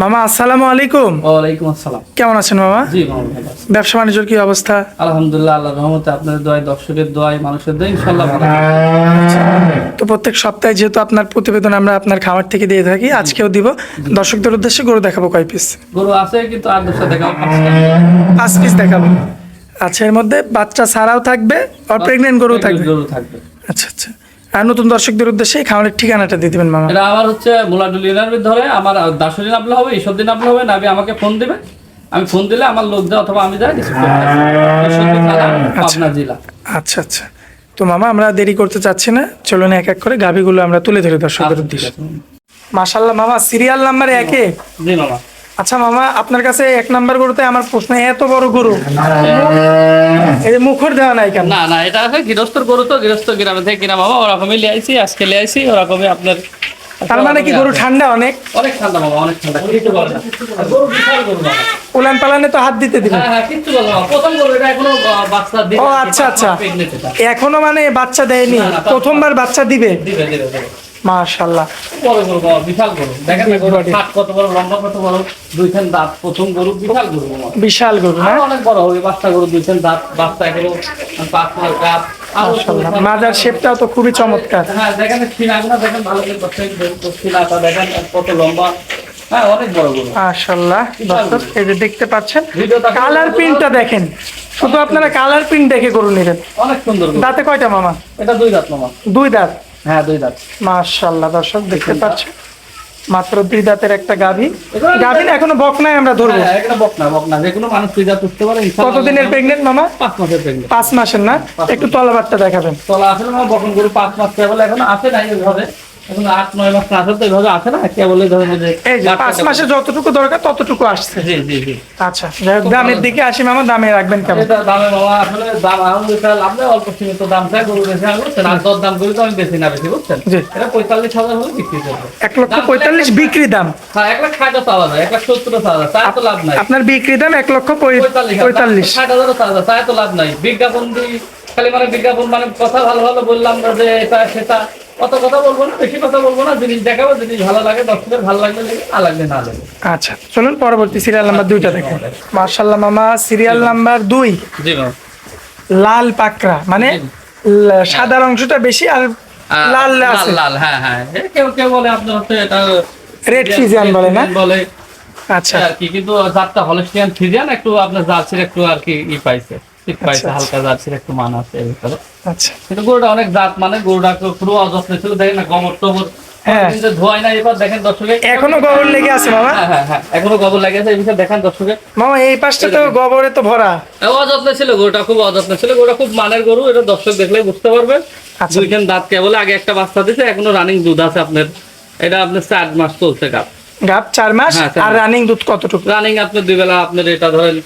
মামা আসসালামু আলাইকুম। ওয়ালাইকুম আসসালাম। কেমন আছেন মামা? জি মামা ভালো আছি। ব্যবসা বাণিজ্যের কি অবস্থা? আলহামদুলিল্লাহ, আল্লাহর রহমতে, আপনাদের দোয়ায়, দর্শকের দোয়ায়, মানুষের দোয়ায় ইনশাআল্লাহ ভালো আছি। তো প্রত্যেক সপ্তাহে যেহেতু আপনার প্রতিবেদন আমরা আপনার খামার থেকে দিয়ে থাকি, আজকেও দিব। দর্শকদের উদ্দেশ্যে গরু দেখাবো কয় পিস? গরু আছে কিন্তু আর দশটা দেখাবো। 5 পিস দেখাবো। আচ্ছা, এর মধ্যে বাচ্চা ছাড়াও থাকবে আর প্রেগনেন্ট গরু থাকবে? গরু থাকবে। আচ্ছা আচ্ছা। আর নতুন দর্শকদের উদ্দেশ্যে এই খামারের ঠিকানাটা দিয়ে দিবেন মামা। এটা আমার হচ্ছে মুলাডুলি ইউনিয়নের ধরে আমার 10 দিন আপনি হবে, 20 দিন আপনি হবে, নাবি আমাকে ফোন দিবে, আমি ফোন দিলে আমার লোক যায় অথবা আমি যাই রিসিভ করতে আসি। পাবনা জেলা। আচ্ছা আচ্ছা। তো মামা আমরা দেরি করতে চাচ্ছি না, চলুন এক এক করে গাভীগুলো আমরা তুলে ধরি দর্শকদের উদ্দেশ্যে। মাশাআল্লাহ মামা, সিরিয়াল নাম্বার 1 এ। জি মামা। আচ্ছা মামা, আপনার কাছে 1 নাম্বার গরুতে আমার প্রশ্ন, এত বড় গরু এই যে মুখর দেওয়া নাই কেন? না না, এটা আছে গৃহস্থর গরু, তো গৃহস্থ গ্রামে থেকে কিনা মামা, ওরকমই লিয়ে আইছি, আজকে লিয়ে আইছি ওরকমই আপনার। তার মানে কি গরু ঠান্ডা অনেক? অনেক ঠান্ডা মামা, অনেক ঠান্ডা, কিছু বলে না। আর গরু বিশাল গরু মামা। উলান পালানে তো হাত দিতে দিবেন? হ্যাঁ হ্যাঁ, কিচ্ছু বলে না। প্রথম গরু, এটা এখনো বাচ্চা দিবে। ও আচ্ছা আচ্ছা, প্রেগনেন্ট এটা। এখনো মানে বাচ্চা দেয়নি, প্রথমবার বাচ্চা দিবে? দিবে দিবে দিবে। মাশাআল্লাহ, বড় গরু বাবা, বিশাল গরু। দেখেন না গরু হাত কত বড়, লম্বা কত বড়, 2 খান দাঁত, প্রথম গরু, বিশাল গরু মামা। বিশাল গরু না? আরো অনেক বড় হবে, বাচ্চা গরু 2 খান দাঁত, বাচ্চা এগুলো 5 মাস গাত। মাশাআল্লাহ, মাজার শেপটাও তো খুবই চমৎকার। হ্যাঁ দেখেন, সিনাগুলো দেখেন ভালো করে, বাচ্চা সিনাটা দেখেন কত লম্বা। হ্যাঁ অনেক বড় গরু মাশাআল্লাহ। দর্শক এই যে দেখতে পাচ্ছেন, ভিডিওটা কালার প্রিন্টটা দেখেন, শুধু আপনারা কালার প্রিন্ট দেখে গরু নেবেন। অনেক সুন্দর গরু। দাঁতে কয়টা মামা? এটা 2 দাঁত মামা। 2 দাঁত? হ্যাঁ 2 দাঁত। মাশাআল্লাহ, দর্শক দেখতে পাচ্ছেন মাত্র 2 দাঁতের একটা গাভী। গাভী না এখনো বক নাই, আমরা ধরবো। হ্যাঁ এটা বকনা, বকনা, যে কোনো মানুষ 2 দাঁত উঠতে পারে ইনশাআল্লাহ। কতদিনের প্রেগনেন্ট মামা? 5 মাসের প্রেগনেন্ট। 5 মাসের না? একটু তলাবারটা দেখাবেন। তলা আসলে আমার বকন গরু 5 মাস কেবল, এখনো আসে নাই এইভাবে, এখন 8-9 মাস না আসলে তো এইভাবে আসে না, কেবল ধরেন যে এই যে 5 মাসে যতটুকু দরকার ততটুকু আসছে। জি জি জি। আচ্ছা, যাই হোক, দামের দিকে আসি মামা, দামে রাখবেন কেমন? এটা দামে মামা, আসলে দাম আলহামদুলিল্লাহ লাভ নেই, অল্প সীমিত দাম চাই গরু বেশি আমি বুঝছেন, আর দর দাম করি তো আমি বেশি না বেশি বুঝছেন। জি। এটা 45,000 হলে বিক্রি করবো। 1,45,000 বিক্রি দাম? হ্যাঁ 1,60,000 চাওয়া যায়, 1,70,000 চাওয়া যায়, তাই তো লাভ নাই। আপনার বিক্রি দাম 1,45,000? 60,000 চাওয়া যায়, তাই তো লাভ নাই। বিজ্ঞাপন দিই খালি, মানে বিজ্ঞাপন মানে কথা ভালো ভালো বললাম না যে এটা সেটা, অত কথা বলবো না, বেশি কথা বলবো না, জিনিস দেখাবো, জিনিস ভালো লাগে, দর্শকের ভালো লাগলে লাগে, না লাগলে না লাগে। আচ্ছা চলুন পরবর্তী সিরিয়াল নাম্বার 2টা দেখেন। মাশাআল্লাহ মামা, সিরিয়াল নাম্বার 2, জি ম্যাম। লাল পাকড়া, মানে সাদার অংশটা বেশি আর লাল আছে। লাল, হ্যাঁ হ্যাঁ, কেউ কেউ বলে আপনার হচ্ছে এটা রেড ফ্রিজিয়ান বলে না? বলে আচ্ছা আর কি, কিন্তু জাতটা হলস্টিয়ান ফ্রিজিয়ান, একটু আপনার জার্সির একটু আর কি পাইছে, ঠিক পাইছে, হালকা জার্সির একটু মান আছে এর ভিতরে। আচ্ছা। কিন্তু গরুটা অনেক জাত, মানে গরুটা পুরো অযত্ন ছিল, দেখেন না গোবর টোবর হ্যাঁ। ধোয়াই না, এবার দেখেন দর্শকে এখনো গোবর লেগে আছে মামা? হ্যাঁ হ্যাঁ হ্যাঁ, এখনো গোবর লেগে আছে, এই বিষয়ে দেখেন দর্শকে। মামা এই পাশটা তো গোবরে তো ভরা। অযত্ন ছিল গরুটা, খুব অযত্ন ছিল গরুটা, খুব মানের গরু, এটা দর্শক দেখলেই বুঝতে পারবেন। আচ্ছা। 2 খান দাঁত কেবল, আগে একটা বাচ্চা দিছে, এখনো রানিং দুধ আছে আপনার। এটা আপনার 4 মাস চলছে গাব। গাব 4 মাস? হ্যাঁ, 4 আর মাস। রানিং দুধ কতটুকু? রানিং আপনার 2 বেলা আপনার এটা ধরেন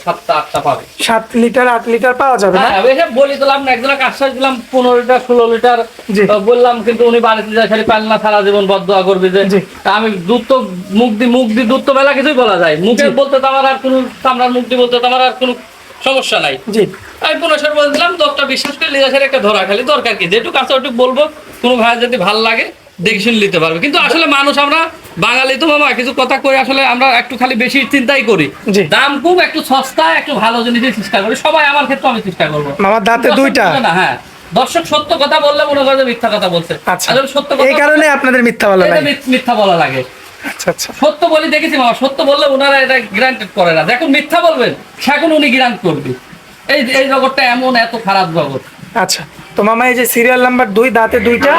7-8টা পাবে। 7 লিটার 8 লিটার পাওয়া যাবে না? হ্যাঁ এসব বলি দিলাম না, একজনকে আশ্বাস দিলাম 15 লিটার 16 লিটার জি। বললাম, কিন্তু উনি বাড়িতে যায় খালি পাল না, সারা জীবন বদদোয়া করবে যে। জি। তা আমি দুধ তো মুখ দি দুধ তো মেলা কিছুই বলা যায়, মুখে বলতে তো আমার আর কোনো, চামড়ার মুখ দিয়ে বলতে তো আমার আর কোনো সমস্যা নাই। জি। আমি 15 বলছিলাম, দরটা বিশ্বাস করে লিজাসের একটা ধরা খালি দরকার কি, যেটুকু আছে ওটুকু বলবো, কোনো ভাই যদি ভালো লাগে দেখে শুনে নিতে পারবে। কিন্তু আসলে মানুষ আমরা বাঙালি তো মামা, কিছু কথা কই, আসলে আমরা একটু খালি বেশি চিন্তাই করি, জি। দাম খুব একটু সস্তা, একটু ভালো জিনিসের চেষ্টা করি সবাই, আমার ক্ষেত্রে আমি চেষ্টা করবো। মামা দাঁতে 2টা? না হ্যাঁ, দর্শক সত্য কথা বললে মনে করে যে মিথ্যা কথা বলছে। আচ্ছা, আসলে সত্য কথা এই কারণে আপনাদের মিথ্যা বলা এটা লাগে? মিথ্যা বলা লাগে। আচ্ছা আচ্ছা। সত্য বলি দেখেছি মামা, সত্য বললে ওনারা এটা গ্রান্টেড করে না, যখন মিথ্যা বলবেন সেখন উনি গ্রান্ট করবে। এই জগৎটা এমন এত খারাপ জগৎ। আচ্ছা, তো মামা এই যে সিরিয়াল নাম্বার 2, দাঁতে 2টা,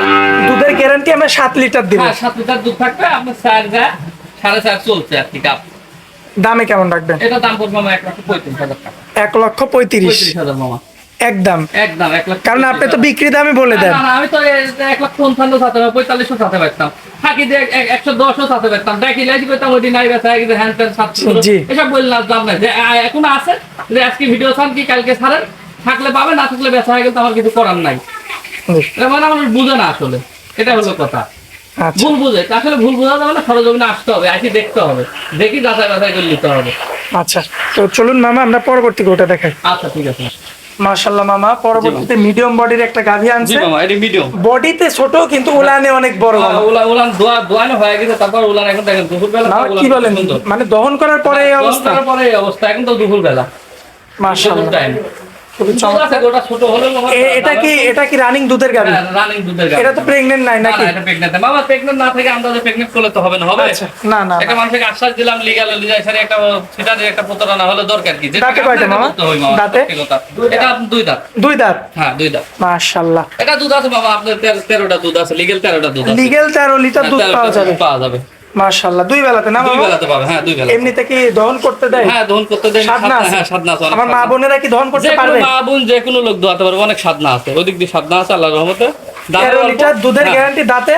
দুধের গ্যারান্টি আমরা 7 লিটার দিব? হ্যাঁ 7 লিটার দুধ থাকবে, আপনার 4.5 চলছে আর কি কাপ। দামে কেমন রাখবেন? এটা দাম পড়বে মামা 1,35,000 টাকা। 1,35,000 মামা একদম? একদম 1 লাখ, কারণ আপনি তো বিক্রি দামে বলে দেন। না আমি তো 1,55,000 সাথে 4500 সাথে পাইতাম, ফাঁকি দিয়ে 110 সাথে পাইতাম, দেখি লাইজি পেতাম, ওইটি নাই বেচা গেছে, হ্যান্ড ট্যান্ড 700 জি। এসব বললাম দাম নাই, যে এখন আছে যে আজকে ভিডিও ছাড় কি কালকে ছাড়েন, থাকলে পাবে, না থাকলে বেচা হয়ে গেলে তো আমার কিছু করার নাই। এটা মানে আমার বুঝে না আসলে, এটা হলো কথা। আচ্ছা। ভুল বুঝে, আসলে ভুল বোঝা যাবে না, সরজমিনে আসতে হবে, আসি দেখতে হবে, দেখি যাচাই বাছাই করে নিতে হবে। আচ্ছা, তো চলুন মামা আমরা পরবর্তী গরুটা দেখাই। আচ্ছা ঠিক আছে। মাশাআল্লাহ মামা, পরবর্তীতে মিডিয়াম বডির একটা গাভী জি আনছে। মামা, এটা মিডিয়াম। বডিতে ছোট কিন্তু উলানে অনেক বড় মামা। উলান দোয়ানো হয়ে গেছে, তারপর উলান এখন দেখেন দুপুরবেলা। মামা কি বলেন, মানে দহন করার পরে এই অবস্থা? দহন করার পরে এই অবস্থা, এখন তো দুপুরবেলা। মাশাআল্লাহ, টাইম খুবই দুধ চমৎকার। আছে, গোটা ছোট হলেও মামা। এটা কি রানিং দুধের গাভী? হ্যাঁ, রানিং দুধের গাভী। এটা তো প্রেগন্যান্ট নাই না, নাকি? না, এটা প্রেগন্যান্ট না মামা। প্রেগন্যান্ট না থেকে আমরা প্রেগন্যান্ট করলে তো হবে না, হবে? আচ্ছা, না না একটা মানুষকে আশ্বাস দিলাম লিগাল লিজাইসারে একটা সেটার একটা প্রতারণা হলে দরকার কি? দাঁতে কয়টা মামা? দাঁতে? এটা দুই দাঁত। দুই দাঁত? হ্যাঁ, দুই দাঁত। মাশাআল্লাহ, এটা দুধ আছে বাবা, আপনার 13টা দুধ আছে, লিগ্যাল 13টা দুধ আছে। লিগ্যাল 13 লিটার দুধ 13টা পাওয়া যাবে। পাওয়া যাবে। মাশাআল্লাহ, দুই বেলাতে না দুই মামা? বেলাতে পাবে, হ্যাঁ, দুই বেলা। এমনিতে কি দহন করতে দেয়? হ্যাঁ, দহন করতে দেন। সাধনা আছে? হ্যাঁ, সাধনা আছে, অনেক আমার মা সাধনা। বোনেরা কি দহন করতে যে কোনো পারবে? মা বোন যে কোনো লোক দোয়াতে পারবে, অনেক সাধনা আছে, ওদিক দিয়ে সাধনা আছে আল্লাহর রহমতে। 13 লিটার দুধের হ্যাঁ, গ্যারান্টি। দাঁতে?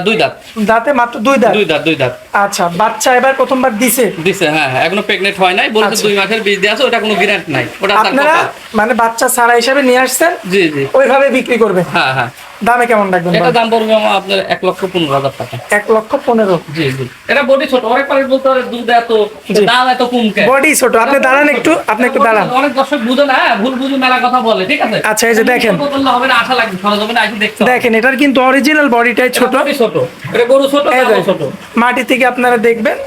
দুই দাঁত। দাঁতে মাত্র দুই দাঁত? দুই দাঁত, দুই দাঁত। আচ্ছা, বাচ্চা এবার প্রথমবার দিছে? দিছে, হ্যাঁ, হ্যাঁ, এখনো প্রেগনেন্ট হয় নাই, বলছে আচ্ছা। 2 মাসের বীজ দিয়ে আছে, ওটা কোনো গ্যারান্টি নাই, ওটা তার আপনারা কথা। মানে বাচ্চা ছাড়া হিসাবে নিয়ে আসছেন, জি জি, ওইভাবে বিক্রি করবেন? হ্যাঁ হ্যাঁ। দামে কেমন রাখবেন? এটা দাম পড়বে আমার আপনার 1,15,000 টাকা। 1,15,000? জি জি, এটা বডি ছোট, অনেক পারে বলতে পারে দুধ এত, জি। দাম এত কম কেন? বডি ছোট। আপনি দাঁড়ান একটু, আপনি একটু দাঁড়ান। অনেক দর্শক বুঝে না, হ্যাঁ, ভুল বুঝে মেলা কথা বলে, ঠিক আছে? আচ্ছা, এই যে দেখেন। বললে হবে না, আশা লাগবে, সরজমিনে আসি দেখতে হবে। দেখেন, এটার কিন্তু অরিজিনাল বডিটাই এটা ছোট। body ছোট, এটা গরু ছোট, এই দামও যে, ছোট। মাটি থেকে আপনারা দেখবেন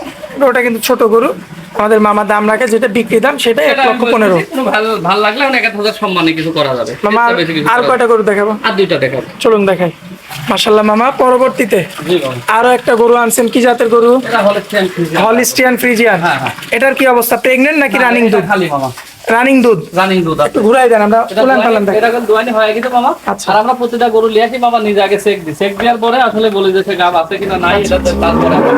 ওটা কিন্তু ছোট গরু। আমাদের মামা দাম রাখে যেটা বিক্রি দাম সেটা এটা আমি 1,15,000। বলছি, কোনো ভালো লাগলে অনেক 1,000 সম্মানে কিছু করা যাবে। মামা এর চেয়ে বেশি কিছু আর করা কয়টা গরু দেখাবো? যাবে। আর দুইটা দেখাবো। চলুন দেখাই। মাশাআল্লাহ মামা, পরবর্তীতে জি বাবা। আরো একটা গরু আনছেন। কি জাতের গরু? এটা হলে চেন ফ্রিজ। Holstein Friesian. হ্যাঁ, হ্যাঁ। এটার কি অবস্থা? প্রেগন্যান্ট নাকি রানিং এটা দুধ? খালি মামা, রানিং দুধ। রানিং দুধ আছে। একটু ঘুরাই দেন, আমরা এটা উলান পালান দেখাই। এটা কিন্তু দোয়ানি হয়ে গেছে মামা। আচ্ছা। আর আমরা প্রতিটা গরু লিয়ে আসি মামা, নিজে আগে চেক দিই, চেক দেওয়ার পরে আসলে বলি যে সে গাব আছে কিনা নাই, এটা তারপরে আমরা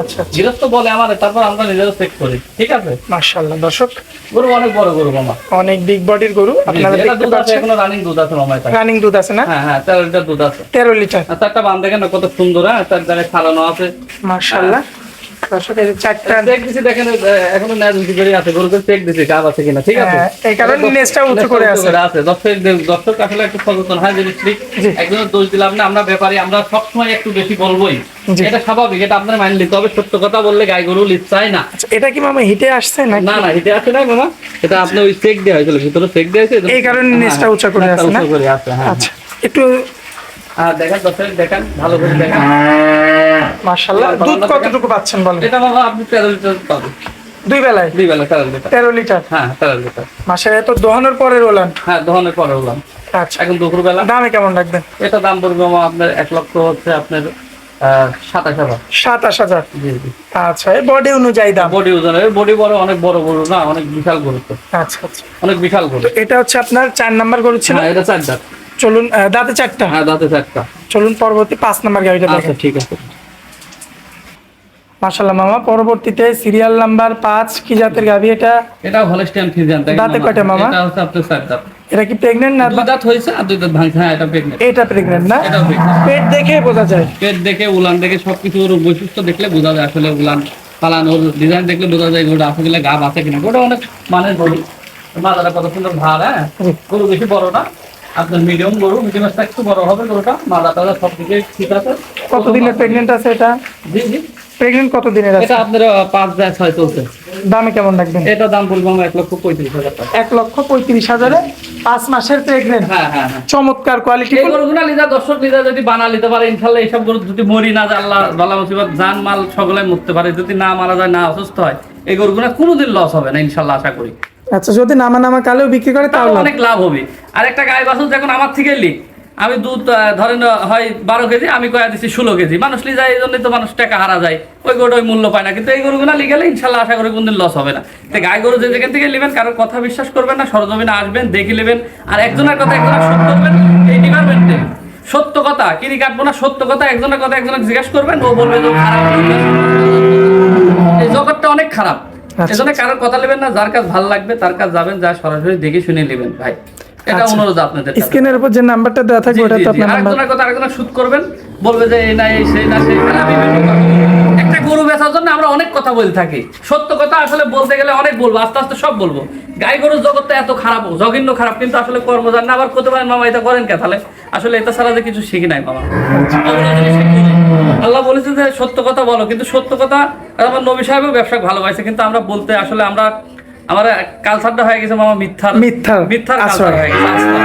আচ্ছা, গৃহস্থ বলে আমার, তারপর আমরা নিজেরা চেক করি, ঠিক আছে? মাশাআল্লাহ দর্শক, গরু অনেক বড় গরু মামা। অনেক বিগ বডির গরু আপনারা এটা দেখতে দুধ আছে, পাচ্ছেন। এখনো রানিং দুধ আছে মামা এটা। রানিং দুধ আছে না? হ্যাঁ হ্যাঁ, 13 লিটার দুধ আছে। 13 লিটার। আর তারটা বান দেখেন না কত সুন্দর, হ্যাঁ, তার জায়গায় ছাড়ানো আছে। মাশাআল্লাহ দর্শক, এই যে চারটা। চেক দিছি দেখেন, এখনো ন্যাজ উঁচু করে আছে, গরুকে চেক দিছি গাব আছে কিনা, ঠিক আছে? হ্যাঁ, এই কারণে নেজটা উঁচু করে আছে। দর্শক আসলে একটু সচেতন হয়, যদি ঠিক জি। একজনের দোষ দিলাম না, আমরা ব্যাপারী, আমরা সবসময় একটু বেশি বলবোই, জি। এটা স্বাভাবিক, এটা আপনার মাইন্ড নিতে হবে। সত্য কথা বললে গাই গরু লিপ চায় না। আচ্ছা, এটা কি মামা হিটে আসছে নাকি? না না, এটা আছে না মামা, এটা আপনি ওই চেক দেওয়া হয়েছিল, ভিতরে চেক দেওয়া হয়েছে, এই কারণে নেজটা উঁচা করে আছে না? হ্যাঁ। আচ্ছা, একটু দেখেন দর্শক, দেখেন ভালো করে দেখেন। মাশাআল্লাহ। দুধ কতটুকু পাচ্ছেন বলেন? এটা বাবা আপনি 13 লিটার পাবেন, দুই বেলায়? দুই বেলা 13 লিটার। 13 লিটার? হ্যাঁ, 13 লিটার। মাসে এত দহনের পরে রোলান? হ্যাঁ, দহনের পরে হলাম, আচ্ছা, এখন দুপুর বেলা। দামে কেমন রাখবেন? এটা দাম পড়বে মামা আপনার 1 লক্ষ হচ্ছে আপনার 27,000। 27,000? জি জি। আচ্ছা, এই বডি অনুযায়ী দাম? বডি ওজনের, বডি বড়, অনেক বড় গরু না, অনেক বিশাল গরু তো, আচ্ছা আচ্ছা। অনেক বিশাল গরু। এটা হচ্ছে আপনার 4 নাম্বার গরু ছিল। হ্যাঁ, এটা 4 দাঁত। চলুন, দাঁতে 4টা? হ্যাঁ, দাঁতে 4টা। চলুন পরবর্তী 5 নাম্বার গাড়িটা আচ্ছা, দেখেন। ঠিক আছে। মাশাআল্লাহ মামা, পরবর্তীতে সিরিয়াল নাম্বার 5 কি জাতের গাভী এটা? এটা হলস্টিয়ান ফ্রিজিয়ান। দাঁতে কয়টা মামা? এটা হচ্ছে আপনার 4 দাঁত। এটা কি প্রেগন্যান্ট না? 2 দাঁত হয়েছে আর 2 দাঁত ভাঙছে। হ্যাঁ, এটা প্রেগনেন্ট। এটা প্রেগন্যান্ট না? এটাও pregnant। পেট দেখে বোঝা যায়। পেট দেখে, উলান দেখে, সবকিছু ওর বৈশিষ্ট্য দেখলে বোঝা যায় আসলে উলান পালান, ওর ডিজাইন দেখলে বোঝা যায় গরুটা আসলে গাব আছে কিনা। ওটা অনেক মানের গরু, মাথাটা কত সুন্দর ভার। হ্যাঁ, জি। গরু বেশি বড় না, আপনার মিডিয়াম গরু, মিডিয়ামটা একটু বড় হবে গরুটা, মাথা টাথা সব দিকে ঠিক আছে। কতদিনের প্রেগন্যান্ট আছে এটা? জি জি, প্রেগন্যান্ট কত দিনের আছে? এটা আপনার 5/6 চলছে। দামে কেমন রাখবেন? এটা দাম বলবো আমরা 1,35,000 টাকা। 1,35,000-এ 5 মাসের প্রেগন্যান্ট। হ্যাঁ হ্যাঁ হ্যাঁ। চমৎকার কোয়ালিটি। এই গরুগুলা লিজা দর্শক লিজা যদি বানা নিতে পারে ইনশাল্লাহ, এইসব গরু যদি মরি না যায়, আল্লাহ বালা মুসিবত জান মাল সকলে মরতে পারে, যদি না মারা যায়, না অসুস্থ হয়, এই গরুগুলা কোনোদিন লস হবে না ইনশাল্লাহ, আশা করি। আচ্ছা, যদি নামা কালেও বিক্রি করে তাও তাহলে অনেক লাভ হবে। আর একটা গাই বাছুর যখন আমার থেকে লিখ, আমি দুধ ধরেন হয় 12 কেজি, আমি কয়া দিচ্ছি 16 কেজি, মানুষ লি যায়, এই জন্যই তো মানুষ টাকা হারা যায়, ওই গরুটা ওই মূল্য পায় না। কিন্তু এই গরুগুলো লিখে গেলে ইনশাল্লাহ আশা করি কোনদিন লস হবে না। তো গাই গরু যে যেখান থেকে নেবেন, কারোর কথা বিশ্বাস করবেন না, সরজমিনে আসবেন, দেখে নেবেন। আর একজনের কথা একজনের শুট করবেন এই ডিপার্টমেন্টে, সত্য কথা কিনি কাটবো না, সত্য কথা একজনের কথা একজনের জিজ্ঞাসা করবেন, ও বলবে যে খারাপ। এই জগৎটা অনেক খারাপ, এজন্য কারোর কথা নেবেন না, যার কাজ ভালো লাগবে তার কাজ যাবেন, যা সরাসরি দেখে শুনে নেবেন ভাই, এটা অনুরোধ আপনাদের কাছে। স্ক্রিনের উপর যে নাম্বারটা দেওয়া থাকবে ওটা তো আপনার নাম্বার। আরেকজনের কথা আরেকজনের শুট করবেন, বলবে যে এই না এই সেই না সেই, আমি বিভিন্ন কথা বলবো। একটা গরু বেচার জন্য আমরা অনেক কথা বলে থাকি, সত্য কথা আসলে বলতে গেলে অনেক বলবো, আস্তে আস্তে সব বলবো। গাই গরুর জগৎটা এত খারাপ, জঘন্য খারাপ, কিন্তু আসলে কর্ম জান না। আবার করতে পারেন মামা এটা করেন কে, তাহলে আসলে এটা ছাড়া যে কিছু শিখি নাই মামা। আল্লাহ বলেছে যে সত্য কথা বলো, কিন্তু সত্য কথা আমার নবী সাহেবও ব্যবসা ভালোবাসে, কিন্তু আমরা বলতে আসলে আমরা আমার কালচারটা হয়ে গেছে মামা মিথ্যার মিথ্যার মিথ্যার আশ্রয়। কালচার হয়ে গেছে আস্থা।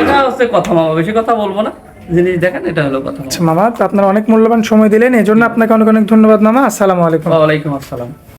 এটা হচ্ছে কথা মামা, বেশি কথা বলবো না, জিনিস দেখেন, এটা হলো কথা। আচ্ছা মামা, তো আপনার অনেক মূল্যবান সময় দিলেন, এজন্য আপনাকে অনেক অনেক ধন্যবাদ মামা। আসসালামু আলাইকুম। ওয়ালাইকুম আসসালাম।